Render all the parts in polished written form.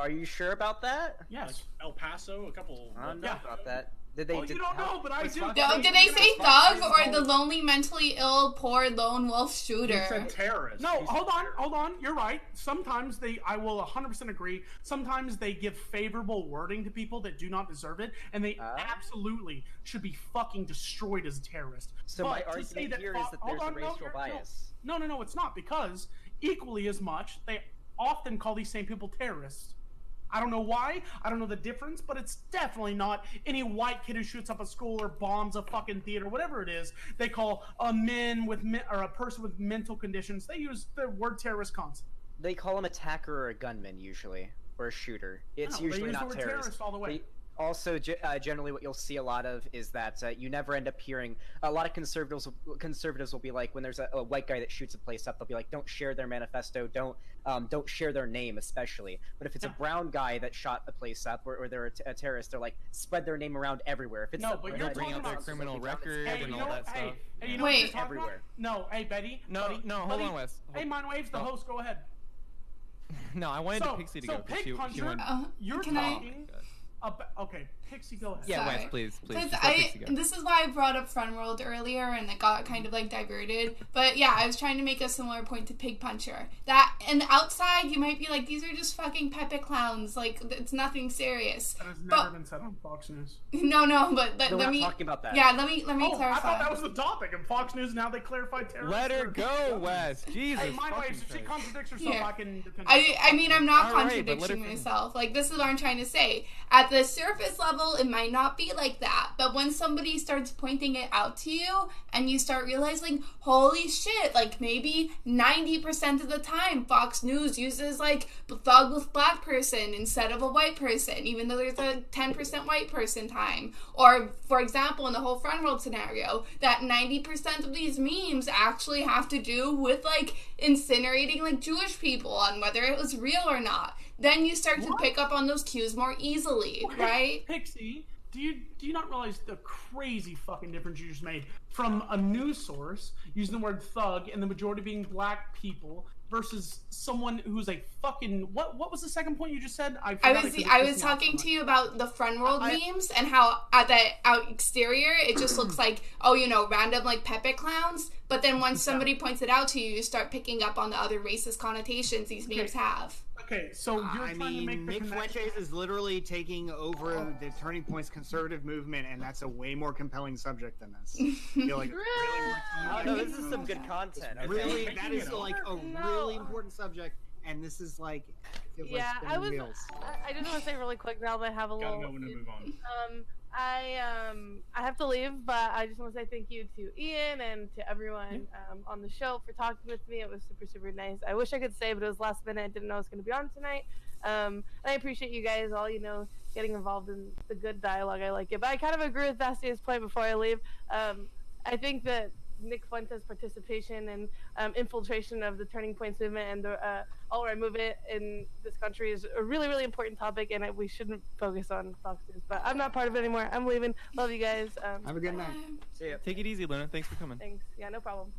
Are you sure about that? Yes. Like El Paso, a couple. I don't know about that. Did they? Well, you don't know, but I do. Did they say thug or the lonely, mentally ill, poor lone wolf shooter? You said terrorist. No, hold on. You're right. Sometimes I will 100% agree. Sometimes they give favorable wording to people that do not deserve it, and they absolutely should be fucking destroyed as a terrorist. So my argument here is that there's a racial bias. No, it's not, because equally as much, they often call these same people terrorists. I don't know why, I don't know the difference, but it's definitely not any white kid who shoots up a school or bombs a fucking theater, whatever it is. They call a or a person with mental conditions. They use the word terrorist constantly. They call him attacker or a gunman usually, or a shooter. It's usually not terrorist. All the way. Also, generally, what you'll see a lot of is that you never end up hearing. A lot of conservatives will be like, when there's a white guy that shoots a place up, they'll be like, don't share their manifesto, don't share their name, especially. But if it's a brown guy that shot a place up, or they're a terrorist, they're like, spread their name around everywhere. If it's but you're bring out their criminal record and all that stuff. Hey, you know Wait, what everywhere. No, hey Betty. No, hold on, Wes. Hey, Mindwaves, the host, go ahead. No, I wanted Pixie to go. Pig Puncher, you're talking. Okay, Pixie, go ahead. Yeah, Wes, please. This is why I brought up Fun World earlier, and it got kind of like diverted. But yeah, I was trying to make a similar point to Pig Puncher. That, and outside, you might be like, these are just fucking Pepe clowns. Like, it's nothing serious. That has never been said on Fox News. No, but let me talking about that. Yeah, let me clarify. I thought that was the topic, and Fox News now they clarified terrorism. Let her go, Wes. Jesus. Hey, Mindwaves, if she contradicts herself, I can defend her. I mean, I'm not contradicting myself. Like, this is what I'm trying to say. At the surface level, it might not be like that, but when somebody starts pointing it out to you and you start realizing, holy shit, like maybe 90% of the time Fox News uses like thug with black person instead of a white person, even though there's a 10% white person time. Or for example, in the whole Front World scenario, that 90% of these memes actually have to do with like incinerating like Jewish people, on whether it was real or not. Then you start to pick up on those cues more easily, right? Pixie, do you not realize the crazy fucking difference you just made from a news source using the word thug and the majority being black people versus someone who's a fucking what was the second point you just said? I was talking to you about the Front World memes and how at the exterior it just looks like, oh, you know, random like Pepe clowns, but then once somebody points it out to you, you start picking up on the other racist connotations these memes have. Okay, so you're trying to make Nick Fuentes is literally taking over the Turning Point's conservative movement, and that's a way more compelling subject than this. I feel like no, this is some good content. Really, that is like a really important subject, and this is like I just want to say really quick now that I have a little. Gotta know when to move on. I have to leave, but I just want to say thank you to Ian and to everyone on the show for talking with me. It was super nice. I wish I could stay, but it was last minute. I didn't know I was going to be on tonight. And I appreciate you guys all, getting involved in the good dialogue. I like it. But I kind of agree with Bastia's point before I leave. I think that Nick Fuentes' participation and infiltration of the Turning Points movement and the alt-right movement in this country is a really important topic, and we shouldn't focus on Fox News. But I'm not part of it anymore. I'm leaving. Love you guys. Have a good night. See ya. Take it easy, Luna. Thanks for coming. Thanks. Yeah, no problem.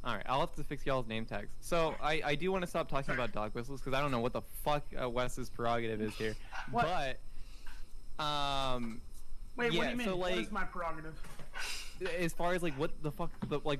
All right, I'll have to fix y'all's name tags. So I do want to stop talking about dog whistles because I don't know what the fuck Wes's prerogative is here. What? But wait, yeah, what do you mean? So, like, what is my prerogative? As far as like what the fuck,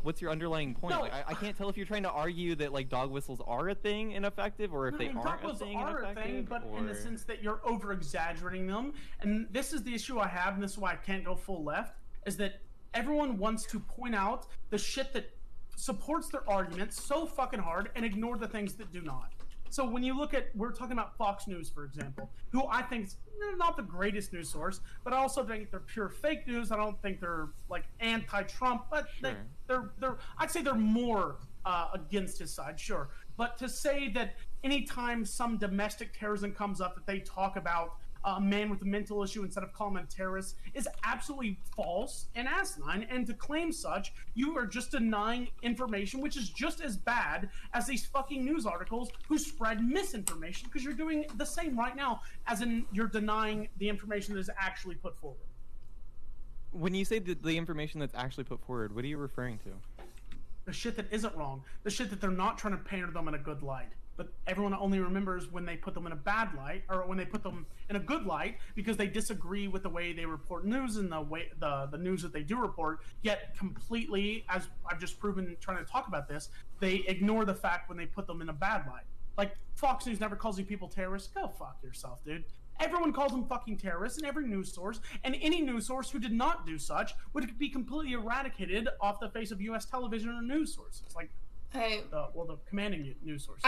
what's your underlying point? No. Like, I can't tell if you're trying to argue that like dog whistles are a thing and effective, or if they aren't a thing and effective. But in the sense that you're over exaggerating them, and this is the issue I have, and this is why I can't go full left, is that everyone wants to point out the shit that supports their argument so fucking hard and ignore the things that do not. So when you look at, we're talking about Fox News, for example, who I think is not the greatest news source, but I also think they're pure fake news. I don't think they're like anti-Trump, but they're I'd say they're more against his side, sure. But to say that anytime some domestic terrorism comes up that they talk about a man with a mental issue instead of calling him a terrorist is absolutely false and asinine. And to claim such, you are just denying information, which is just as bad as these fucking news articles who spread misinformation, because you're doing the same right now, as in you're denying the information that is actually put forward. When you say the information that's actually put forward, what are you referring to? The shit that isn't wrong. The shit that they're not trying to paint them in a good light. but everyone only remembers when they put them in a bad light or when they put them in a good light because they disagree with the way they report news and the news that they do report. Yet completely, as I've just proven trying to talk about this, they ignore the fact when they put them in a bad light. Like Fox News never calls these people terrorists. Go fuck yourself, dude. Everyone calls them fucking terrorists in every news source, and any news source who did not do such would be completely eradicated off the face of U.S. television or news sources. Like, the commanding news source.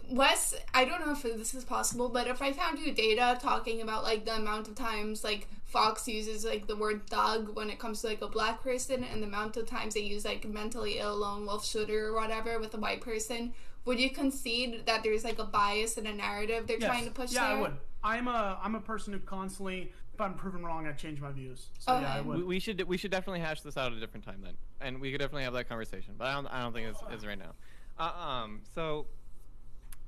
Wes, I don't know if this is possible, but if I found you data talking about like the amount of times like Fox uses like the word thug when it comes to like a black person, and the amount of times they use like mentally ill lone wolf shooter or whatever with a white person, would you concede that there's like a bias in a narrative they're trying to push? Yeah, there? I would. I'm a person who constantly, if I'm proven wrong, I change my views. So yeah, I would. We should definitely hash this out at a different time then, and we could definitely have that conversation. But I don't think it's right now. So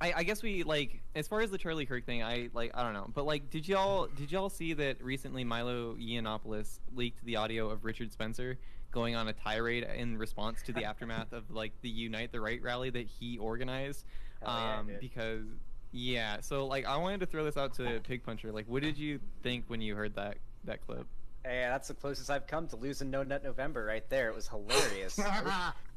I guess we like, as far as the Charlie Kirk thing, I don't know, but like, did y'all see that recently Milo Yiannopoulos leaked the audio of Richard Spencer going on a tirade in response to the aftermath of like the Unite the Right rally that he organized? Because yeah, so like I wanted to throw this out to Pig Puncher. Like, what did you think when you heard that clip? Hey, that's the closest I've come to losing No Nut November right there. It was hilarious.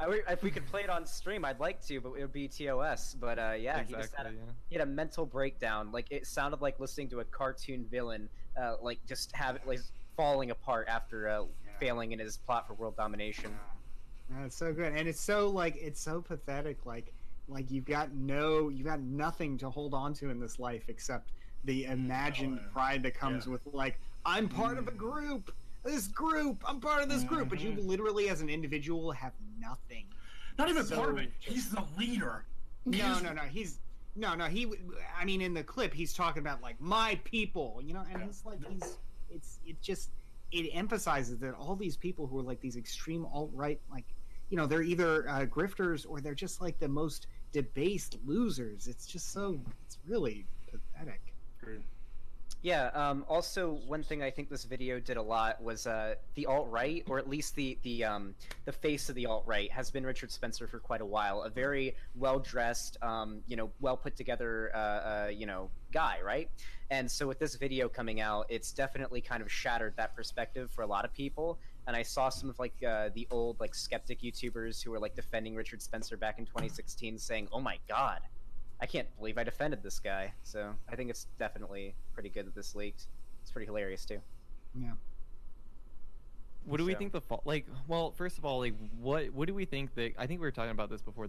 If we could play it on stream, I'd like to, but it would be TOS. But yeah, Exactly, he had a mental breakdown. Like, it sounded like listening to a cartoon villain, like just falling apart after failing in his plot for world domination. It's so good, and it's so pathetic. Like you've got nothing to hold on to in this life except the imagined pride that comes with like, I'm part of a group. I'm part of this group, but you literally as an individual have nothing. Not even part of it. He's the leader. No. I mean, in the clip, he's talking about like my people, you know, and he's like, it emphasizes that all these people who are like these extreme alt-right, like, you know, they're either grifters or they're just like the most debased losers. It's just it's really pathetic. Agreed. Yeah. Also, one thing I think this video did a lot was the alt-right, or at least the face of the alt-right, has been Richard Spencer for quite a while. A very well-dressed, well put together, guy, right? And so with this video coming out, it's definitely kind of shattered that perspective for a lot of people. And I saw some of like the old like skeptic YouTubers who were like defending Richard Spencer back in 2016, saying, "Oh my God, I can't believe I defended this guy." So I think it's definitely pretty good that this leaked. It's pretty hilarious too. Yeah. What do we think well, first of all, like what do we think that, I think we were talking about this before,